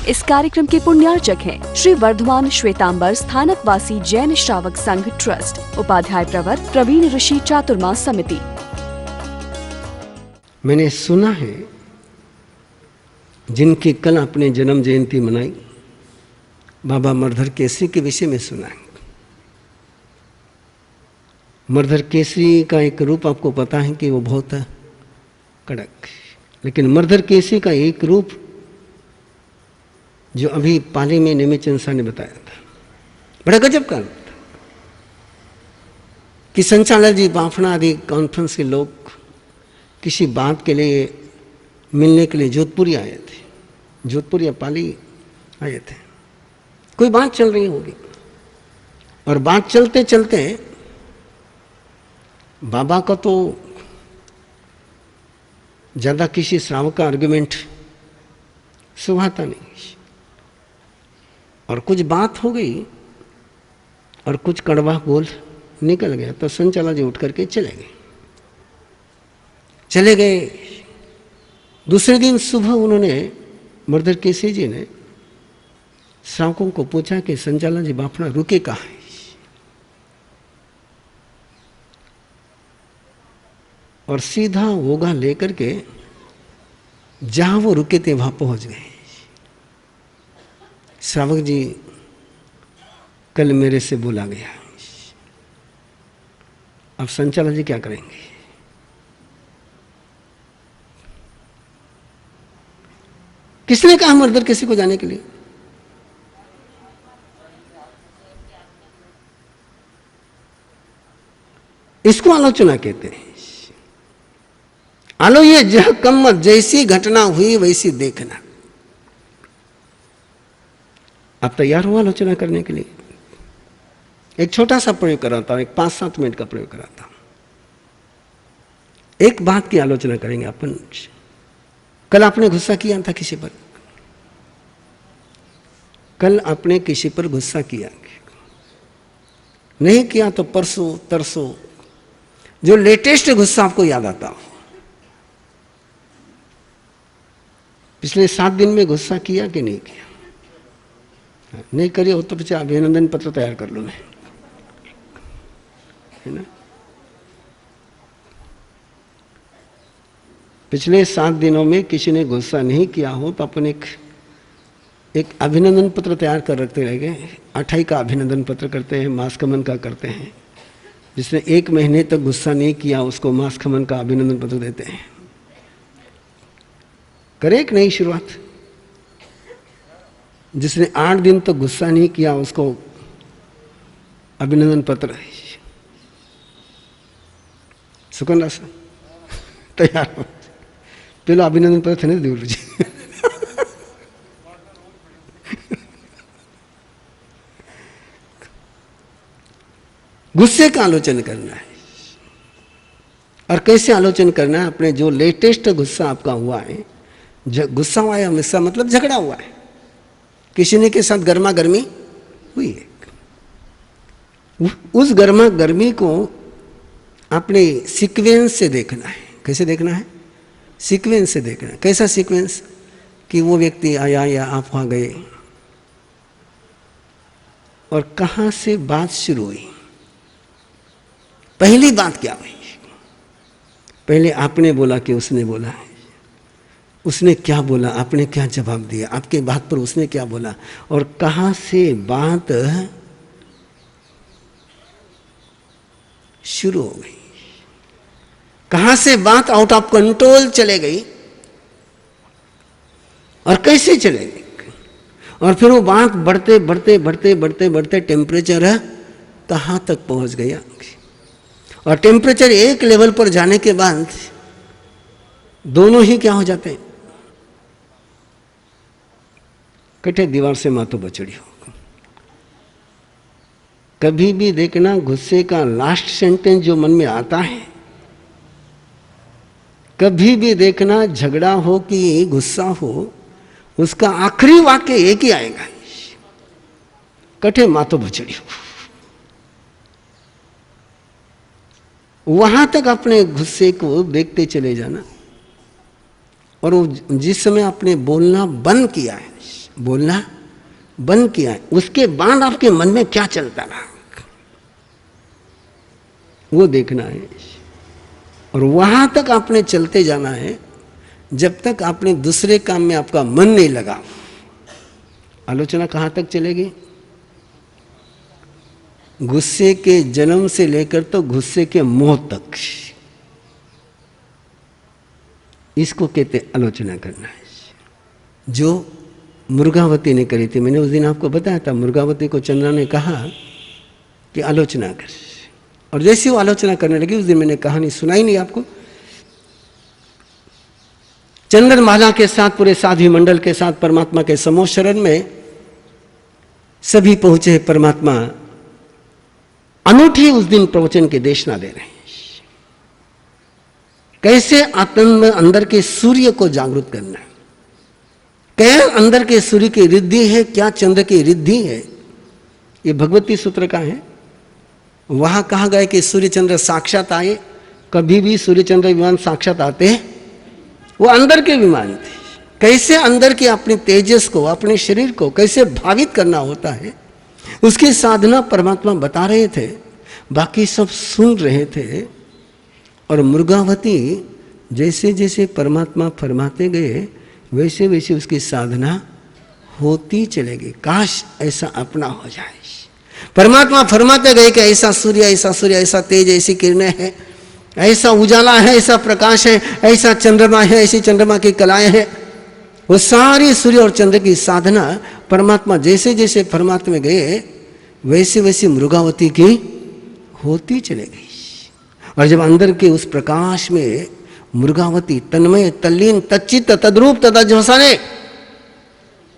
इस कार्यक्रम के पुण्यार्चक हैं श्री वर्धमान श्वेतांबर स्थानकवासी जैन श्रावक संघ ट्रस्ट, उपाध्याय प्रवर प्रवीण ऋषि चातुर्मास समिति। मैंने सुना है जिनकी कल अपने जन्म जयंती मनाई, बाबा मरधर केसरी के विषय में सुना है। मरधर केसरी का एक रूप आपको पता है कि वो बहुत कड़क, लेकिन मरधर केसरी का एक रूप जो अभी पाली में नेमिचंद शाह ने बताया था, बड़ा गजब का था कि संचालक जी बाफना आदि कॉन्फ्रेंस के लोग किसी बात के लिए मिलने के लिए जोधपुर आए थे, जोधपुर या पाली आए थे। कोई बात चल रही होगी और बात चलते चलते बाबा का तो ज़्यादा किसी श्रावक का आर्गुमेंट सुहाता नहीं, और कुछ बात हो गई और कुछ कड़वा बोल निकल गया, तो संचालक जी उठ करके चले गए। दूसरे दिन सुबह उन्होंने मरधर केसरी जी ने श्रावकों को पूछा कि संचालक जी बाफना रुके कहाँ है, और सीधा होगा लेकर के जहां वो रुके थे वहां पहुंच गए। श्रावक जी कल मेरे से बोला गया, अब संचालक जी क्या करेंगे? किसने कहा मरधर किसी को जाने के लिए? इसको आलोचना कहते हैं। आलो ये जह कम जैसी घटना हुई वैसी देखना। आप तैयार हो आलोचना करने के लिए? एक छोटा सा प्रयोग कराता हूं, एक 5-7 मिनट का प्रयोग कराता हूं। एक बात की आलोचना करेंगे अपन। कल आपने गुस्सा किया था किसी पर, कल आपने किसी पर गुस्सा किया, नहीं किया तो परसों तरसों जो लेटेस्ट गुस्सा आपको याद आता हो, पिछले 7 दिन में गुस्सा किया कि नहीं किया? नहीं करिए हो तो पीछे अभिनंदन पत्र तैयार कर लो, मैं है ना। पिछले 7 दिनों में किसी ने गुस्सा नहीं किया हो तो अपन एक अभिनंदन पत्र तैयार कर रखते रह गए। 28 का अभिनंदन पत्र करते हैं, मास खमन का करते हैं। जिसने 1 महीने तक गुस्सा नहीं किया उसको मास खमन का अभिनंदन पत्र देते हैं। करे एक नई शुरुआत। जिसने 8 दिन तक गुस्सा नहीं किया उसको अभिनंदन पत्र। सुकन्या सर तैयार हो, पहले अभिनंदन पत्र थे ना देवरू जी। गुस्से का आलोचन करना है, और कैसे आलोचन करना है? अपने जो लेटेस्ट गुस्सा आपका हुआ है, गुस्सा हुआ है इसका मतलब झगड़ा हुआ है, किसी ने के साथ गर्मा गर्मी हुई है, उस गर्मा गर्मी को अपने सीक्वेंस से देखना है। कैसे देखना है? सीक्वेंस से देखना है। कैसा सीक्वेंस? कि वो व्यक्ति आया या आप वहां गए और कहां से बात शुरू हुई, पहली बात क्या हुई, पहले आपने बोला कि उसने बोला, उसने क्या बोला, आपने क्या जवाब दिया, आपके बात पर उसने क्या बोला, और कहां से बात शुरू हो गई, कहां से बात आउट ऑफ कंट्रोल चले गई और कैसे चले गई, और फिर वो बात बढ़ते बढ़ते बढ़ते बढ़ते बढ़ते टेम्परेचर कहां तक पहुंच गया, और टेम्परेचर एक लेवल पर जाने के बाद दोनों ही क्या हो जाते हैं, कटे दीवार से मातो बचड़ी हो। कभी भी देखना गुस्से का लास्ट सेंटेंस जो मन में आता है, कभी भी देखना झगड़ा हो कि गुस्सा हो, उसका आखिरी वाक्य एक ही आएगा, कटे मातो बचड़ी हो। वहां तक अपने गुस्से को देखते चले जाना, और वो जिस समय आपने बोलना बंद किया है बोलना बंद किया, उसके बाद आपके मन में क्या चलता रहा वो देखना है। और वहां तक आपने चलते जाना है जब तक आपने दूसरे काम में आपका मन नहीं लगा। आलोचना कहां तक चलेगी? गुस्से के जन्म से लेकर तो गुस्से के मौत तक, इसको कहते आलोचना करना है, जो मुर्गावती ने करी थी। मैंने उस दिन आपको बताया था, मुर्गावती को चंद्रा ने कहा कि आलोचना कर, और जैसे वो आलोचना करने लगी, उस दिन मैंने कहानी सुनाई नहीं आपको, चंद्रमाला के साथ पूरे साध्वी मंडल के साथ परमात्मा के समोह शरण में सभी पहुंचे। परमात्मा अनूठी उस दिन प्रवचन की देशना दे रहे हैं, कैसे आत्म अंदर के सूर्य को जागृत करना है, क्या अंदर के सूर्य की रिद्धि है, क्या चंद्र की रिद्धि है। ये भगवती सूत्र का है। वहां कहा गया कि सूर्य चंद्र साक्षात आए, कभी भी सूर्य चंद्र विमान साक्षात आते वो अंदर के विमान थे। कैसे अंदर के अपने तेजस को, अपने शरीर को कैसे भावित करना होता है, उसकी साधना परमात्मा बता रहे थे, बाकी सब सुन रहे थे। और मुर्गावती जैसे जैसे परमात्मा फरमाते गए वैसे वैसे उसकी साधना होती चलेगी। काश ऐसा अपना हो जाए। परमात्मा फरमाते गए कि ऐसा सूर्य, ऐसा सूर्य, ऐसा तेज, ऐसी किरणें हैं, ऐसा उजाला है, ऐसा प्रकाश है, ऐसा चंद्रमा है, ऐसी चंद्रमा की कलाएं हैं। वो सारी सूर्य और चंद्र की साधना परमात्मा जैसे जैसे फरमाते में गए वैसे वैसे मुर्गावती की होती चले गई। और जब अंदर के उस प्रकाश में मुर्गावती तन्मय, तल्लीन, तच्चित, तद्रूप, तदज्वसने,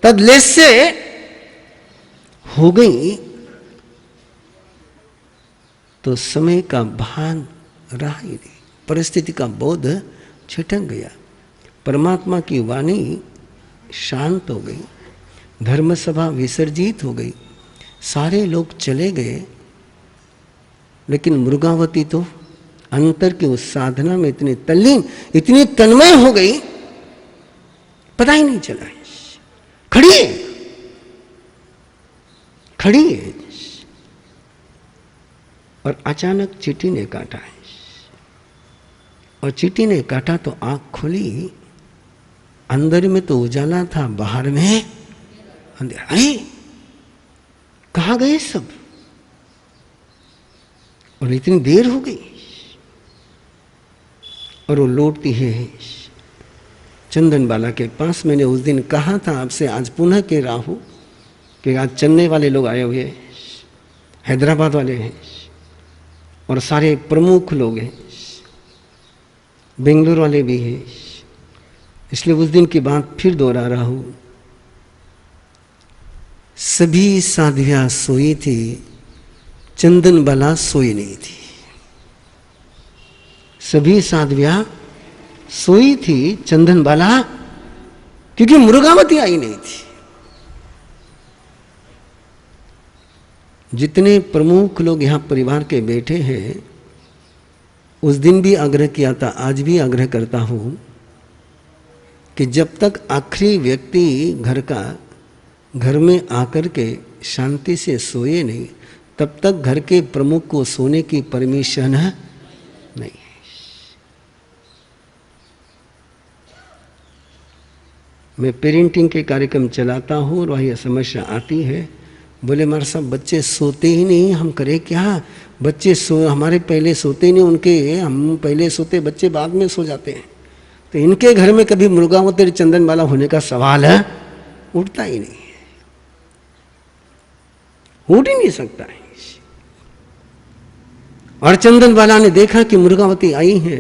तदलेस्य हो गई, तो समय का भान रहा ही नहीं, परिस्थिति का बोध छिटक गया। परमात्मा की वाणी शांत हो गई, धर्मसभा विसर्जित हो गई, सारे लोग चले गए, लेकिन मुर्गावती तो अंतर की उस साधना में इतनी तल्लीन, इतनी तन्मय हो गई, पता ही नहीं चला। खड़ी है, खड़ी है, और अचानक चींटी ने काटा है। और चींटी ने काटा तो आंख खुली, अंदर में तो उजाला था, बाहर में अंधेरा। अरे कहाँ गए सब, और इतनी देर हो गई। और वो लौटती है चंदनबाला के पास। मैंने उस दिन कहा था आपसे, आज पुनः कह रहा हूं कि आज चेन्नई वाले लोग आए हुए हैं, हैदराबाद वाले हैं, और सारे प्रमुख लोग हैं, बेंगलुरु वाले भी हैं। इसलिए उस दिन की बात फिर दोहरा रहा हूं। सभी साध्वियां सोई थी, चंदनबाला सोई नहीं थी। सभी साध्वियां सोई थी, चंदनबाला क्योंकि मुर्गावती आई नहीं थी। जितने प्रमुख लोग यहाँ परिवार के बैठे हैं, उस दिन भी आग्रह किया था, आज भी आग्रह करता हूँ कि जब तक आखिरी व्यक्ति घर में आकर के शांति से सोए नहीं, तब तक घर के प्रमुख को सोने की परमिशन नहीं है। मैं पेरेंटिंग के कार्यक्रम चलाता हूँ और वही समस्या आती है। बोले हमारे सब बच्चे सोते ही नहीं, हम करें क्या? बच्चे हमारे पहले सोते नहीं, उनके हम पहले सोते, बच्चे बाद में सो जाते हैं। तो इनके घर में कभी मुर्गावती चंदनबाला होने का सवाल है उठता ही नहीं है, उठ ही नहीं सकता है। और चंदनबाला ने देखा कि मुर्गावती आई है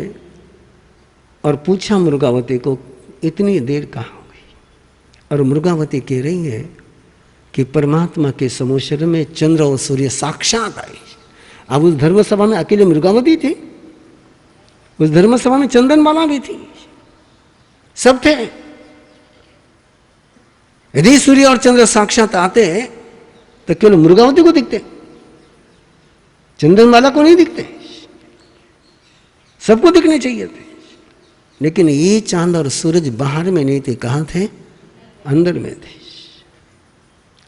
और पूछा मुर्गावती को, इतनी देर कहाँ हो गई? और मुर्गावती कह रही है कि परमात्मा के समोशर में चंद्र और सूर्य साक्षात आए। अब उस धर्मसभा में अकेले मुर्गावती थी, उस धर्मसभा में चंदनबाला भी थी, सब थे। यदि सूर्य और चंद्र साक्षात आते तो केवल मुर्गावती को दिखते, चंदनबाला को नहीं दिखते, सबको दिखने चाहिए थे। लेकिन ये चांद और सूरज बाहर में नहीं थे, कहां थे? अंदर में थे।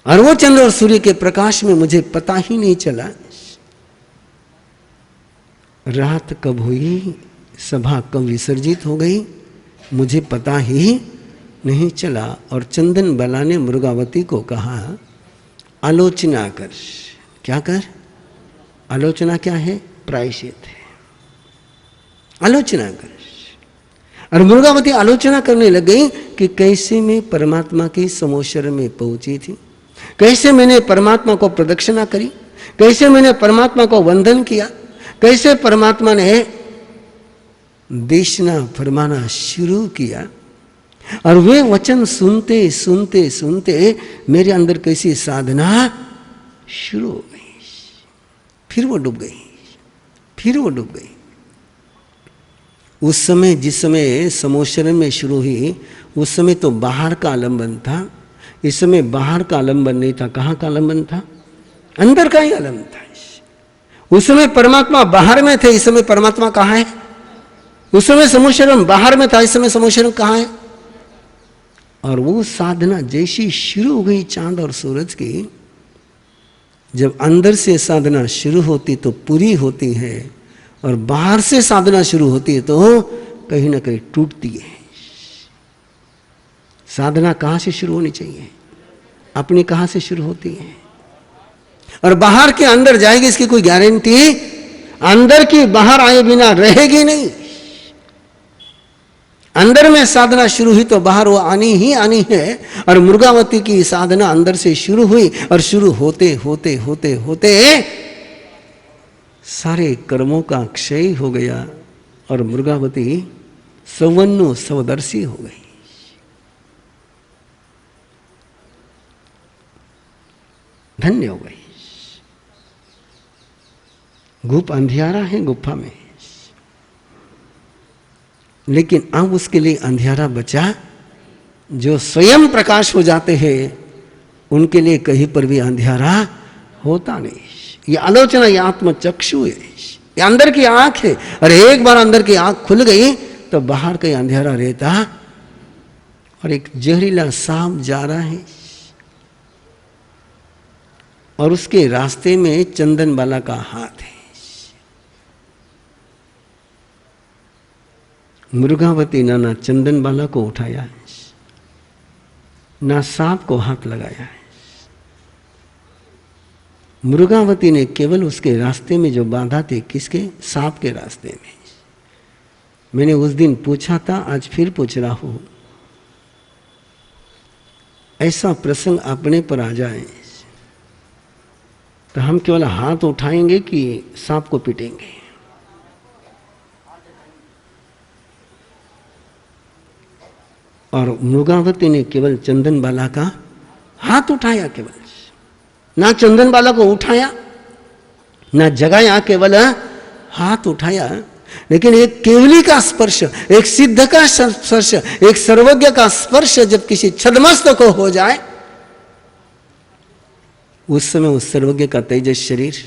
और वो चंद्र और सूर्य के प्रकाश में मुझे पता ही नहीं चला रात कब हुई, सभा कब विसर्जित हो गई, मुझे पता ही नहीं चला। और चंदन बाला ने मृगावती को कहा, आलोचना कर। क्या कर? आलोचना क्या है? प्रायश्चित है। आलोचना कर। और मृगावती आलोचना करने लग गई कि कैसे मैं परमात्मा की समोशर में पहुंची थी, कैसे मैंने परमात्मा को प्रदक्षिणा करी, कैसे मैंने परमात्मा को वंदन किया, कैसे परमात्मा ने देशना फरमाना शुरू किया। और वे वचन सुनते सुनते सुनते मेरे अंदर कैसी साधना शुरू हो गई। फिर वो डूब गई, फिर वो डूब गई। उस समय जिस समय समोशरण में शुरू हुई, उस समय तो बाहर का आलंबन था। इस समय बाहर का आलंबन नहीं था। कहाँ का आलंबन था? अंदर का ही आलंबन था। उस समय परमात्मा बाहर में थे, इस समय परमात्मा कहाँ है? उस समय समोशरण बाहर में था, इस समय समोशरण कहाँ है? और वो साधना जैसी शुरू हो गई चांद और सूरज की, जब अंदर से साधना शुरू होती तो पूरी होती है, और बाहर से साधना शुरू होती है तो कहीं ना कहीं टूटती है। साधना कहाँ से शुरू होनी चाहिए? अपनी कहाँ से शुरू होती है? और बाहर के अंदर जाएगी इसकी कोई गारंटी अंदर की बाहर आए बिना रहेगी नहीं। अंदर में साधना शुरू हुई तो बाहर वो आनी ही आनी है। और मृगावती की साधना अंदर से शुरू हुई, और शुरू होते होते होते होते सारे कर्मों का क्षय हो गया, और मृगावती सवन्नु स्वदर्शी हो गई। धन्य हो गई। गुप अंधियारा है गुफा में, लेकिन अब उसके लिए अंधियारा बचा। जो स्वयं प्रकाश हो जाते हैं उनके लिए कहीं पर भी अंधियारा होता नहीं। ये आलोचना, ये आत्मचक्षु है, ये अंदर की आंख है। और एक बार अंदर की आंख खुल गई तो बाहर का अंधेरा रहता। और एक जहरीला सांप जा रहा है, और उसके रास्ते में चंदन बाला का हाथ है। मृगावती ना चंदन बाला को उठाया, ना सांप को हाथ लगाया है। मृगावती ने केवल उसके रास्ते में जो बाधा थी, किसके? सांप के रास्ते में। मैंने उस दिन पूछा था, आज फिर पूछ रहा हूं, ऐसा प्रसंग अपने पर आ जाए तो हम केवल हाथ उठाएंगे कि सांप को पीटेंगे? और मृगावती ने केवल चंदन बाला का हाथ उठाया, केवल ना चंदन बाला को उठाया, ना जगाया, केवल हाथ उठाया। लेकिन एक केवली का स्पर्श, एक सिद्ध का स्पर्श, एक सर्वज्ञ का स्पर्श जब किसी छद्मस्त को हो जाए, उस समय उस सर्वज्ञ का तेजस शरीर,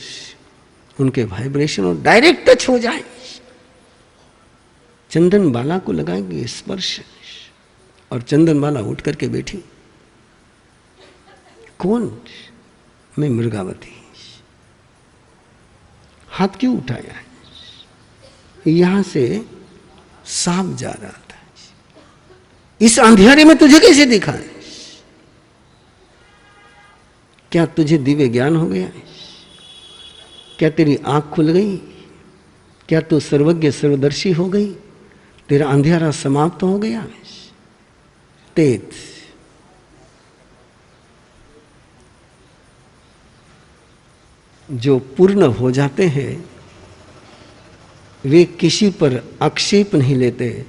उनके वाइब्रेशन और डायरेक्ट टच हो जाए। चंदन बाला को लगाएंगे स्पर्श, और चंदन बाला उठ करके बैठी। कौन? मैं मृगावती। हाथ क्यों उठाया? यहां से सांप जा रहा था। इस अंधेरे में तुझे कैसे दिखा? क्या तुझे दिव्य ज्ञान हो गया? क्या तेरी आंख खुल गई? क्या तू सर्वज्ञ सर्वदर्शी हो गई? तेरा अंधेरा समाप्त हो गया? तेज जो पूर्ण हो जाते हैं वे किसी पर आक्षेप नहीं लेते,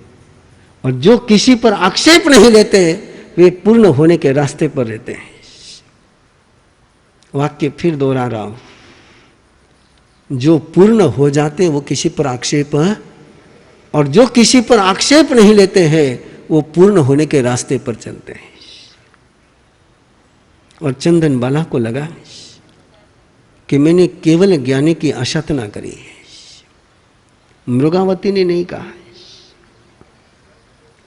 और जो किसी पर आक्षेप नहीं लेते वे पूर्ण होने के रास्ते पर रहते हैं। वाक्य फिर दोहरा रहा हूं, जो पूर्ण हो जाते वो किसी पर आक्षेप, और जो किसी पर आक्षेप नहीं लेते हैं वो पूर्ण होने के रास्ते पर चलते हैं। और चंदन बाला को लगा कि मैंने केवल ज्ञानी की अशातना करी है। मृगावती ने नहीं कहा,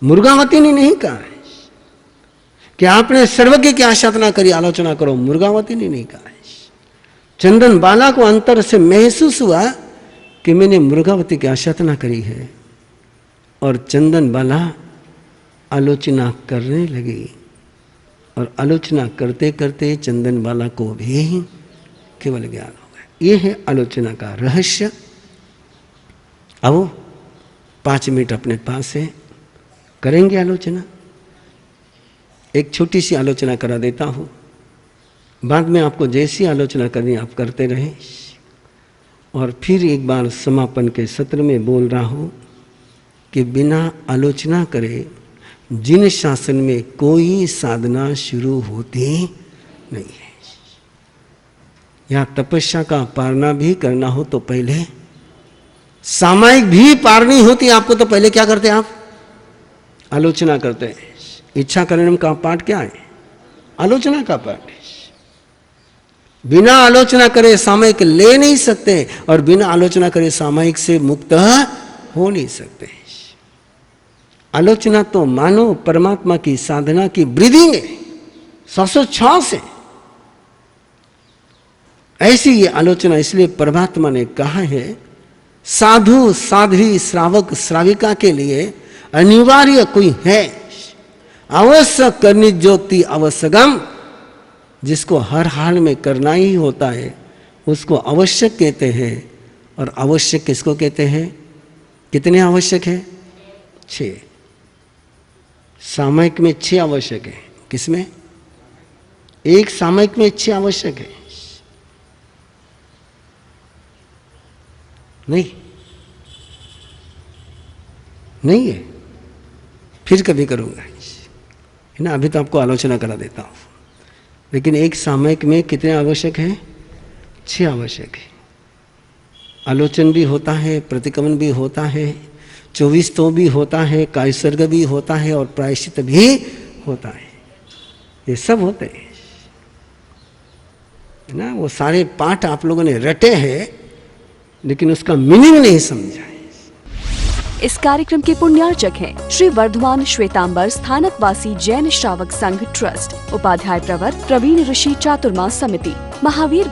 मृगावती ने नहीं कहा कि आपने सर्वज्ञ की आराधना करी, आलोचना करो। मुर्गावती ने नहीं कहा। चंदन बाला को अंतर से महसूस हुआ कि मैंने मुर्गावती की आराधना करी है, और चंदन बाला आलोचना करने लगी, और आलोचना करते करते चंदन बाला को भी केवल ज्ञान हो गया। ये है आलोचना का रहस्य। अब 5 मिनट अपने पास है, करेंगे आलोचना। एक छोटी सी आलोचना करा देता हूँ, बाद में आपको जैसी आलोचना करनी आप करते रहें। और फिर एक बार समापन के सत्र में बोल रहा हूँ कि बिना आलोचना करे जिन शासन में कोई साधना शुरू होती नहीं है। या तपस्या का पारना भी करना हो तो पहले, सामायिक भी पारनी होती आपको तो पहले क्या करते आप? आलोचना करते हैं। इच्छा करने का पाठ क्या है? आलोचना का पाठ है। बिना आलोचना करे सामायिक ले नहीं सकते, और बिना आलोचना करे सामायिक से मुक्त हो नहीं सकते। आलोचना तो मानो परमात्मा की साधना की ब्रीदिंग है, श्वासोच्छ्वास है। ऐसी ये आलोचना, इसलिए परमात्मा ने कहा है साधु साध्वी श्रावक श्राविका के लिए अनिवार्य कोई है, अवश्य करनी ज्योति अवश्यगम, जिसको हर हाल में करना ही होता है उसको आवश्यक कहते हैं। और आवश्यक किसको कहते हैं? कितने आवश्यक है? 6। सामयिक में 6 आवश्यक है। किसमें? एक सामयिक में 6 आवश्यक है। नहीं है। फिर कभी करूंगा है ना। अभी तो आपको आलोचना करा देता हूं। लेकिन एक सामयिक में कितने आवश्यक है? 6 आवश्यक है। आलोचन भी होता है, प्रतिक्रमण भी होता है, 24 तो भी होता है, कायसर्ग भी होता है, और प्रायश्चित भी होता है। ये सब होते हैं है ना। वो सारे पाठ आप लोगों ने रटे हैं, लेकिन उसका मीनिंग नहीं समझा है। इस कार्यक्रम के पुण्यार्चक हैं श्री वर्धमान श्वेतांबर स्थानकवासी जैन श्रावक संघ ट्रस्ट, उपाध्याय प्रवर प्रवीण ऋषि चातुर्मास समिति, महावीर